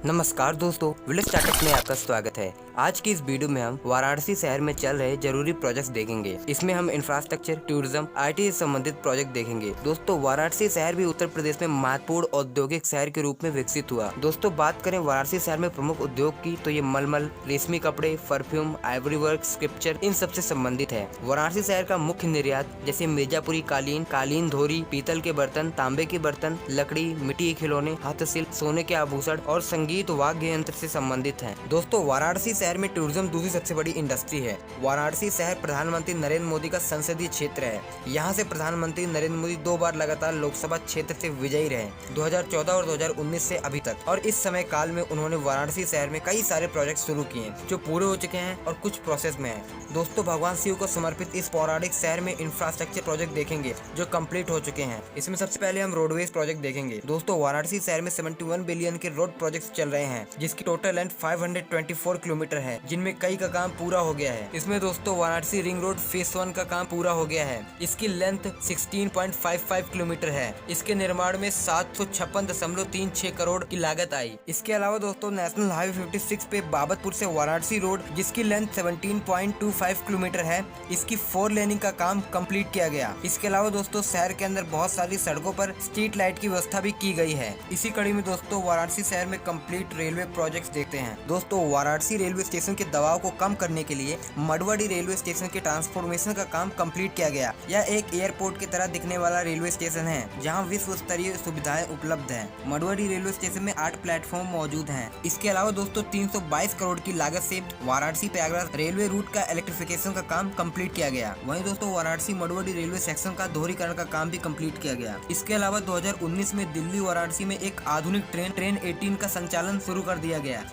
नमस्कार दोस्तों, village startup में आपका स्वागत है। आज की इस वीडियो में हम वाराणसी शहर में चल रहे जरूरी प्रोजेक्ट्स देखेंगे। इसमें हम इंफ्रास्ट्रक्चर, टूरिज्म, आईटी से संबंधित प्रोजेक्ट देखेंगे। दोस्तों, वाराणसी शहर भी उत्तर प्रदेश में महत्वपूर्ण औद्योगिक शहर के रूप में विकसित हुआ। दोस्तों, बात करें वाराणसी शहर में प्रमुख उद्योग की तो ये मलमल, रेशमी कपड़े, परफ्यूम, आइवरी वर्क, स्क्रिप्चर इन सबसे संबंधित है। वाराणसी शहर का मुख्य निर्यात जैसे मिर्जापुरी कालीन धोरी, पीतल के बर्तन, तांबे के बर्तन, लकड़ी, मिट्टी के खिलौने, हस्तशिल्प, सोने के आभूषण और संगीत वाद्य यंत्र से संबंधित है। दोस्तों, वाराणसी शहर में टूरिज्म दूसरी सबसे बड़ी इंडस्ट्री है। वाराणसी शहर प्रधानमंत्री नरेंद्र मोदी का संसदीय क्षेत्र है। यहाँ से प्रधानमंत्री नरेंद्र मोदी 2 बार लगातार लोकसभा क्षेत्र से विजयी रहे, 2014 और 2019 से अभी तक। और इस समय काल में उन्होंने वाराणसी शहर में कई सारे प्रोजेक्ट शुरू किए जो पूरे हो चुके हैं और कुछ प्रोसेस में है। दोस्तों, भगवान शिव को समर्पित इस पौराणिक शहर में इंफ्रास्ट्रक्चर प्रोजेक्ट देखेंगे जो कंप्लीट हो चुके हैं। इसमें सबसे पहले हम रोडवेज प्रोजेक्ट देखेंगे। दोस्तों, वाराणसी शहर में 71 बिलियन के रोड प्रोजेक्ट चल रहे हैं जिसकी टोटल लेंथ 524 किलोमीटर है, जिनमें कई का काम पूरा हो गया है। इसमें दोस्तों वाराणसी रिंग रोड फेज 1 का काम पूरा हो गया है। इसकी लेंथ 16.55 किलोमीटर है। इसके निर्माण में 756.36 करोड़ की लागत आई। इसके अलावा दोस्तों नेशनल हाईवे 56 पे बाबतपुर से वाराणसी रोड जिसकी लेंथ 17.25 किलोमीटर है, इसकी 4 लेनिंग का काम कंप्लीट किया गया। इसके अलावा दोस्तों शहर के अंदर बहुत सारी सड़कों पर स्ट्रीट लाइट की व्यवस्था भी की गई है। इसी कड़ी में दोस्तों वाराणसी शहर में कंप्लीट रेलवे प्रोजेक्ट्स देखते हैं। दोस्तों, वाराणसी रेलवे स्टेशन के दबाव को कम करने के लिए मडवाडी रेलवे स्टेशन के ट्रांसफॉर्मेशन का काम कंप्लीट किया गया। यह एक एयरपोर्ट की तरह दिखने वाला रेलवे स्टेशन है जहां विश्व स्तरीय सुविधाएं उपलब्ध हैं। मडवाडी रेलवे स्टेशन में 8 प्लेटफॉर्म मौजूद हैं। इसके अलावा दोस्तों 322 करोड़ की लागत से वाराणसी प्रयागराज रेलवे रूट का इलेक्ट्रिफिकेशन का काम कंप्लीट किया गया। वहीं दोस्तों वाराणसी मडवाडी रेलवे सेक्शन का दोहरीकरण का काम भी कंप्लीट किया गया। इसके अलावा 2019 में दिल्ली वाराणसी में एक आधुनिक ट्रेन 18 का संचालन शुरू कर दिया गया।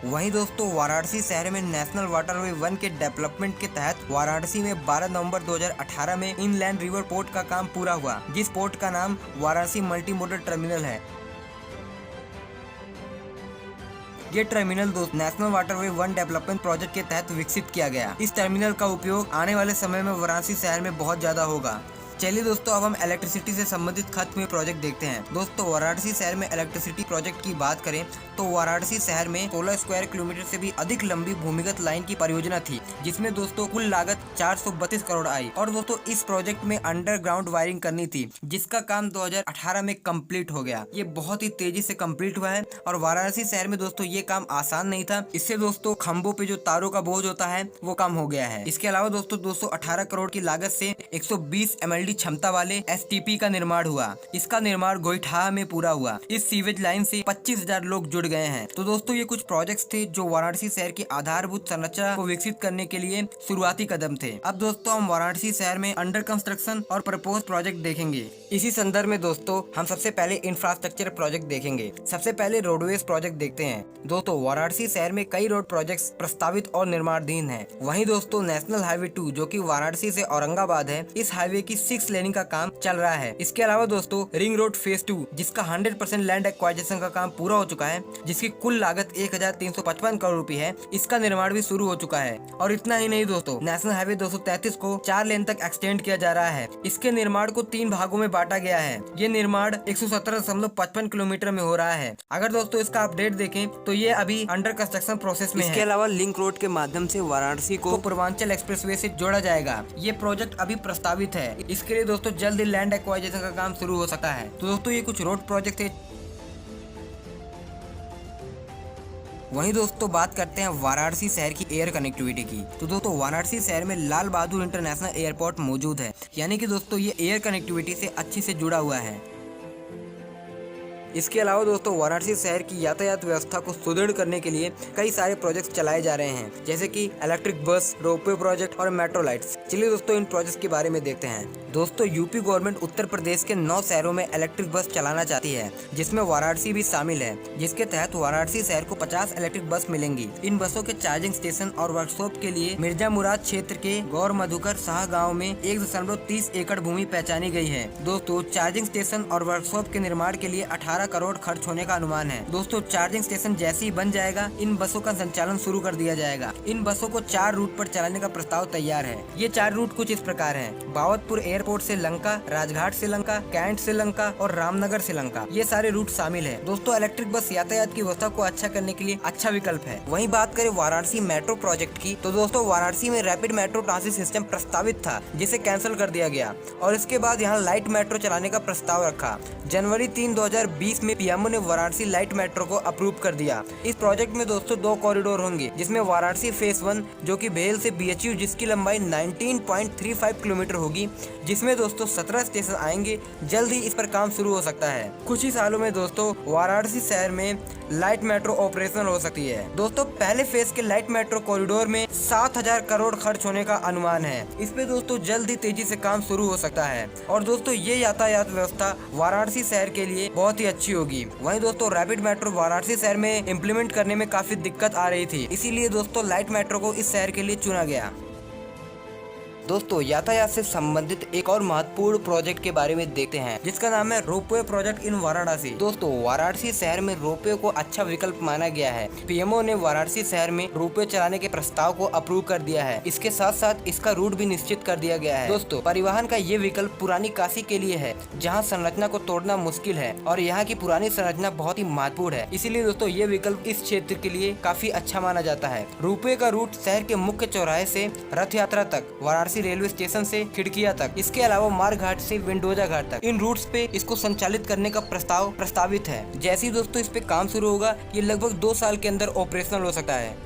वहीं दोस्तों वाराणसी शहर में नेशनल वाटरवे 1 के डेवलपमेंट के तहत वाराणसी में 12 नवंबर 2018 में इनलैंड रिवर पोर्ट का काम पूरा हुआ, जिस पोर्ट का नाम वाराणसी मल्टी मोडल टर्मिनल है। ये terminal national waterway 1 development project के तहत विकसित किया गया। इस टर्मिनल का उपयोग आने वाले समय में वाराणसी शहर में बहुत ज्यादा होगा। चलिए दोस्तों, अब हम इलेक्ट्रिसिटी से संबंधित खत्म हुए प्रोजेक्ट देखते हैं। दोस्तों, वाराणसी शहर में इलेक्ट्रिसिटी प्रोजेक्ट की बात करें तो वाराणसी शहर में 16 स्क्वायर किलोमीटर से भी अधिक लंबी भूमिगत लाइन की परियोजना थी, जिसमें दोस्तों कुल लागत 432 करोड़ आई। और दोस्तों इस प्रोजेक्ट में अंडरग्राउंड वायरिंग करनी थी, जिसका काम 2018 में कंप्लीट हो गया। ये बहुत ही तेजी से कंप्लीट हुआ है और वाराणसी शहर में दोस्तों ये काम आसान नहीं था। इससे दोस्तों खंभों पे जो तारों का बोझ होता है वो कम हो गया है। इसके अलावा दोस्तों 218 करोड़ की लागत से 120 MLD क्षमता वाले STP का निर्माण हुआ। इसका निर्माण गोइठा में पूरा हुआ। इस सीवेज लाइन से 25,000 लोग जुड़ गए हैं। तो दोस्तों ये कुछ प्रोजेक्ट्स थे जो वाराणसी शहर की आधारभूत संरचना को विकसित करने के लिए शुरुआती कदम थे। अब दोस्तों हम वाराणसी शहर में अंडर कंस्ट्रक्शन और प्रपोज प्रोजेक्ट देखेंगे। इसी संदर्भ में दोस्तों हम सबसे पहले इंफ्रास्ट्रक्चर प्रोजेक्ट देखेंगे। सबसे पहले रोडवेज प्रोजेक्ट देखते हैं। दोस्तों वाराणसी शहर में कई रोड प्रोजेक्ट्स प्रस्तावित और निर्माणाधीन है। वहीं दोस्तों नेशनल हाईवे 2 जो कि वाराणसी से औरंगाबाद है, इस हाईवे की 6 लेनिंग का काम चल रहा है। इसके अलावा दोस्तों रिंग रोड फेज 2 जिसका 100% लैंड एक्वाइजिशन का काम पूरा हो चुका है, जिसकी कुल लागत 1355 करोड़ रुपए है। इसका निर्माण भी शुरू हो चुका है। और इतना ही नहीं दोस्तों, नेशनल हाईवे 233 को 4 लेन तक एक्सटेंड किया जा रहा है। इसके निर्माण को 3 भागों में बांटा गया है। ये निर्माण 117.55 किलोमीटर में हो रहा है। अगर दोस्तों इसका अपडेट देखें तो ये अभी अंडर कंस्ट्रक्शन प्रोसेस में है। इसके अलावा लिंक रोड के माध्यम से वाराणसी को पूर्वांचल एक्सप्रेसवे से जोड़ा जाएगा। ये प्रोजेक्ट अभी प्रस्तावित है। इसके लिए दोस्तों जल्द ही लैंड एक्वाइजिशन का काम शुरू हो सकता है। तो दोस्तों ये कुछ रोड प्रोजेक्ट है। वहीं दोस्तों बात करते हैं वाराणसी शहर की एयर कनेक्टिविटी की। तो दोस्तों वाराणसी शहर में लाल बहादुर इंटरनेशनल एयरपोर्ट मौजूद है, यानी कि दोस्तों ये एयर कनेक्टिविटी से अच्छे से जुड़ा हुआ है। इसके अलावा दोस्तों वाराणसी शहर की यातायात व्यवस्था को सुदृढ़ करने के लिए कई सारे प्रोजेक्ट्स चलाए जा रहे हैं, जैसे कि इलेक्ट्रिक बस, रोपवे प्रोजेक्ट और मेट्रो लाइट्स। चलिए दोस्तों इन प्रोजेक्ट्स के बारे में देखते हैं। दोस्तों यूपी गवर्नमेंट उत्तर प्रदेश के 9 शहरों में इलेक्ट्रिक बस चलाना चाहती है, जिसमें वाराणसी भी शामिल है, जिसके तहत वाराणसी शहर को 50 इलेक्ट्रिक बस मिलेंगी। इन बसों के चार्जिंग स्टेशन और वर्कशॉप के लिए मिर्जा मुराद क्षेत्र के गौर मधुकर शाह गाँव में 1.30 एकड़ भूमि पहचानी गई है। दोस्तों चार्जिंग स्टेशन और वर्कशॉप के निर्माण के लिए 18 12 करोड़ खर्च होने का अनुमान है। दोस्तों चार्जिंग स्टेशन जैसे ही बन जाएगा इन बसों का संचालन शुरू कर दिया जाएगा। इन बसों को 4 रूट पर चलाने का प्रस्ताव तैयार है। ये 4 रूट कुछ इस प्रकार हैं: बावतपुर एयरपोर्ट से लंका, राजघाट से लंका, कैंट से लंका और रामनगर से लंका, ये सारे रूट शामिल है। दोस्तों इलेक्ट्रिक बस यातायात की व्यवस्था को अच्छा करने के लिए अच्छा विकल्प है। वहीं बात करें वाराणसी मेट्रो प्रोजेक्ट की, तो दोस्तों वाराणसी में रैपिड मेट्रो ट्रांसिट सिस्टम प्रस्तावित था जिसे कैंसिल कर दिया गया और इसके बाद यहाँ लाइट मेट्रो चलाने का प्रस्ताव रखा। जनवरी 3, 2020 में पीएमओ ने वाराणसी लाइट मेट्रो को अप्रूव कर दिया। इस प्रोजेक्ट में दोस्तों 2 कॉरिडोर होंगे, जिसमें वाराणसी फेज 1 जो कि भेल से बीएचयू जिसकी लंबाई 19.35 किलोमीटर होगी, जिसमें दोस्तों 17 स्टेशन आएंगे। जल्द ही इस पर काम शुरू हो सकता है। कुछ ही सालों में दोस्तों वाराणसी शहर में लाइट मेट्रो ऑपरेशनल हो सकती है। दोस्तों पहले फेज के लाइट मेट्रो कॉरिडोर में 7,000 करोड़ खर्च होने का अनुमान है। इस पे दोस्तों जल्द ही तेजी से काम शुरू हो सकता है और दोस्तों ये यातायात व्यवस्था वाराणसी शहर के लिए बहुत ही अच्छी होगी। वहीं दोस्तों रैपिड मेट्रो वाराणसी शहर में इम्प्लीमेंट करने में काफी दिक्कत आ रही थी, इसीलिए दोस्तों लाइट मेट्रो को इस शहर के लिए चुना गया। दोस्तों यातायात से संबंधित एक और महत्वपूर्ण प्रोजेक्ट के बारे में देखते हैं, जिसका नाम है रोपवे प्रोजेक्ट इन वाराणसी। दोस्तों वाराणसी शहर में रोपवे को अच्छा विकल्प माना गया है। पीएमओ ने वाराणसी शहर में रोपवे चलाने के प्रस्ताव को अप्रूव कर दिया है। इसके साथ साथ इसका रूट भी निश्चित कर दिया गया है। दोस्तों परिवहन का ये विकल्प पुरानी काशी के लिए है, जहाँ संरचना को तोड़ना मुश्किल है और यहाँ की पुरानी संरचना बहुत ही महत्वपूर्ण है। इसीलिए दोस्तों ये विकल्प इस क्षेत्र के लिए काफी अच्छा माना जाता है। रोपवे का रूट शहर के मुख्य चौराहे से रथ यात्रा तक, वाराणसी रेलवे स्टेशन से खिड़किया तक, इसके अलावा मार घाट से विंडोजा घाट तक, इन रूट्स पे इसको संचालित करने का प्रस्ताव प्रस्तावित है। जैसे ही दोस्तों इस पे काम शुरू होगा, ये लगभग 2 साल के अंदर ऑपरेशनल हो सकता है।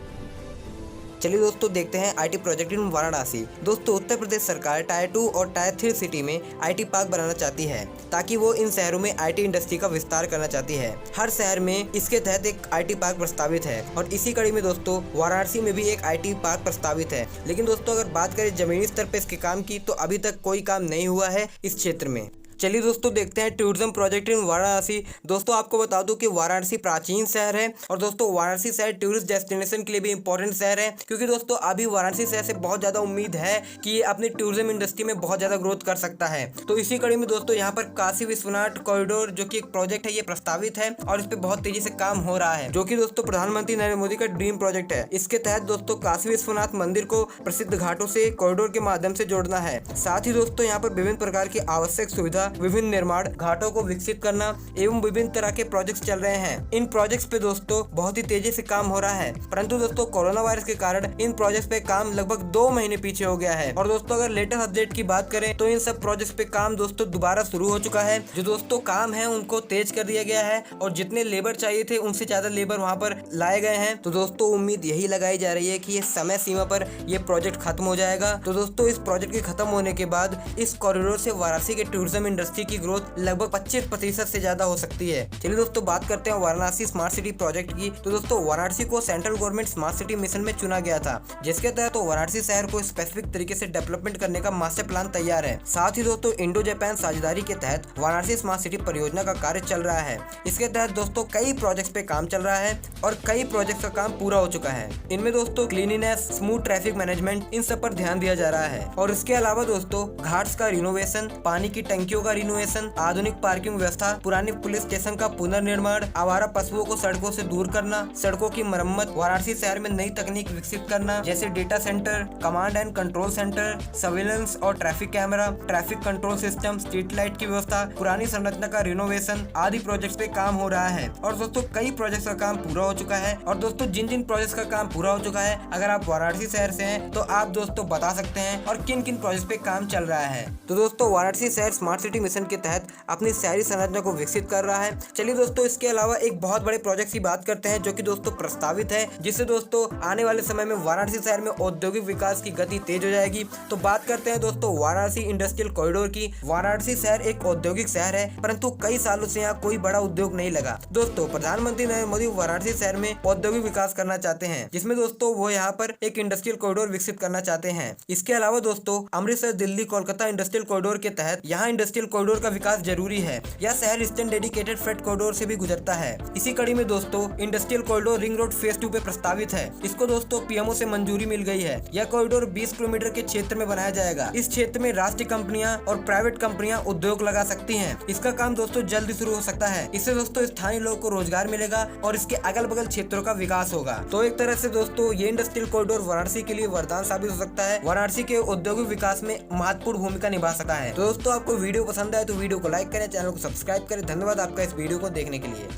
चलिए दोस्तों देखते हैं आईटी प्रोजेक्ट इन वाराणसी। दोस्तों उत्तर प्रदेश सरकार टायर 2 और टायर 3 सिटी में आईटी पार्क बनाना चाहती है, ताकि वो इन शहरों में आईटी इंडस्ट्री का विस्तार करना चाहती है। हर शहर में इसके तहत एक आईटी पार्क प्रस्तावित है और इसी कड़ी में दोस्तों वाराणसी में भी एक आईटी पार्क प्रस्तावित है। लेकिन दोस्तों अगर बात करें जमीनी स्तर पर इसके काम की, तो अभी तक कोई काम नहीं हुआ है इस क्षेत्र में। चलिए दोस्तों देखते हैं टूरिज्म प्रोजेक्ट इन वाराणसी। दोस्तों आपको बता दूं कि वाराणसी प्राचीन शहर है और दोस्तों वाराणसी शहर टूरिस्ट डेस्टिनेशन के लिए भी इंपॉर्टेंट शहर है, क्योंकि दोस्तों अभी वाराणसी शहर से बहुत ज़्यादा उम्मीद है कि ये अपनी टूरिज्म इंडस्ट्री में बहुत ज़्यादा ग्रोथ कर सकता है। तो इसी कड़ी में दोस्तों यहाँ पर काशी विश्वनाथ कॉरिडोर जो कि एक प्रोजेक्ट है, ये प्रस्तावित है और इस पर बहुत तेजी से काम हो रहा है, जो कि दोस्तों प्रधानमंत्री नरेंद्र मोदी का ड्रीम प्रोजेक्ट है। इसके तहत दोस्तों काशी विश्वनाथ मंदिर को प्रसिद्ध घाटों से कॉरिडोर के माध्यम से जोड़ना है। साथ ही दोस्तों यहाँ पर विभिन्न प्रकार की आवश्यक सुविधा, विभिन्न निर्माण, घाटों को विकसित करना एवं विभिन्न तरह के प्रोजेक्ट्स चल रहे हैं। इन प्रोजेक्ट्स पे दोस्तों बहुत ही तेजी से काम हो रहा है, परंतु दोस्तों कोरोना वायरस के कारण इन प्रोजेक्ट्स पे काम लगभग 2 महीने पीछे हो गया है। और दोस्तों अगर लेटेस्ट अपडेट की बात करें तो इन सब प्रोजेक्ट्स पे काम दोस्तों दोबारा शुरू हो चुका है। जो दोस्तों काम है उनको तेज कर दिया गया है और जितने लेबर चाहिए थे उनसे ज्यादा लेबर वहाँ पर लाए गए हैं। तो दोस्तों उम्मीद यही लगाई जा रही है कि ये समय सीमा पर ये प्रोजेक्ट खत्म हो जाएगा। तो दोस्तों इस प्रोजेक्ट के खत्म होने के बाद इस कॉरिडोर से वाराणसी के टूरिज्म इंडस्ट्री की ग्रोथ लगभग 25% से ज्यादा हो सकती है। चलिए दोस्तों बात करते हैं वाराणसी स्मार्ट सिटी प्रोजेक्ट की। तो दोस्तों वाराणसी को central government smart city mission में चुना गया था, जिसके तहत तो वाराणसी शहर को स्पेसिफिक तरीके से डेवलपमेंट करने का मास्टर प्लान तैयार है। साथ ही दोस्तों इंडो जापान साझेदारी के तहत वाराणसी स्मार्ट सिटी परियोजना का कार्य चल रहा है। इसके तहत दोस्तों कई प्रोजेक्ट्स पे काम चल रहा है और कई प्रोजेक्ट्स का काम पूरा हो चुका है। इनमें दोस्तों क्लीनिनेस, स्मूथ ट्रैफिक मैनेजमेंट, इन सब पर ध्यान दिया जा रहा है। और इसके अलावा दोस्तों घाट्स का रिनोवेशन, पानी की टंकियों का रिनोवेशन, आधुनिक पार्किंग व्यवस्था, पुरानी पुलिस स्टेशन का पुनर्निर्माण, आवारा पशुओं को सड़कों से दूर करना, सड़कों की मरम्मत, वाराणसी शहर में नई तकनीक विकसित करना जैसे data center, command and control center, surveillance और traffic camera, traffic control system, street light की व्यवस्था, पुरानी संरचना का रिनोवेशन आदि प्रोजेक्ट्स पे काम हो रहा है। और दोस्तों कई प्रोजेक्ट्स का काम पूरा हो चुका है। और दोस्तों जिन जिन प्रोजेक्ट्स का काम पूरा हो चुका है, अगर आप वाराणसी शहर से हैं तो आप दोस्तों बता सकते हैं और किन किन प्रोजेक्ट्स पे काम चल रहा है। तो दोस्तों वाराणसी शहर स्मार्ट सिटी मिशन के तहत अपनी शहरी संरचना को विकसित कर रहा है। चलिए दोस्तों इसके अलावा एक बहुत बड़े प्रोजेक्ट की बात करते हैं, जो कि दोस्तों प्रस्तावित है, जिससे दोस्तों आने वाले समय में वाराणसी शहर में औद्योगिक विकास की गति तेज हो जाएगी। तो बात करते हैं दोस्तों वाराणसी इंडस्ट्रियल कॉरिडोर की। वाराणसी शहर एक औद्योगिक शहर है, परंतु कई सालों से यहाँ कोई बड़ा उद्योग नहीं लगा। दोस्तों प्रधानमंत्री नरेंद्र मोदी वाराणसी शहर में औद्योगिक विकास करना चाहते हैं, जिसमें दोस्तों वो यहाँ पर एक इंडस्ट्रियल कॉरिडोर विकसित करना चाहते हैं। इसके अलावा दोस्तों अमृतसर दिल्ली कोलकाता इंडस्ट्रियल कॉरिडोर के तहत यहाँ इंडस्ट्रियल इंडस्ट्रियल कॉरिडोर का विकास जरूरी है। यह शहर ईस्टर्न डेडिकेटेड फ्रेट कॉरिडोर से भी गुजरता है। इसी कड़ी में दोस्तों industrial corridor ring road phase 2 पे प्रस्तावित है। इसको दोस्तों पीएमओ से मंजूरी मिल गई है। यह कॉरिडोर 20 किलोमीटर के क्षेत्र में बनाया जाएगा। इस क्षेत्र में राष्ट्रीय कंपनियां और प्राइवेट कंपनियां उद्योग लगा सकती हैं। इसका काम दोस्तों जल्द शुरू हो सकता है। इससे दोस्तों स्थानीय लोगों को रोजगार मिलेगा और इसके अगल बगल क्षेत्रों का विकास होगा। तो एक तरह से दोस्तों ये इंडस्ट्रियल कॉरिडोर वाराणसी के लिए वरदान साबित हो सकता है। वाराणसी के औद्योगिक विकास में महत्वपूर्ण भूमिका निभा सकता है। तो दोस्तों आपको वीडियो पसंद आए तो वीडियो को लाइक करें, चैनल को सब्सक्राइब करें। धन्यवाद आपका इस वीडियो को देखने के लिए।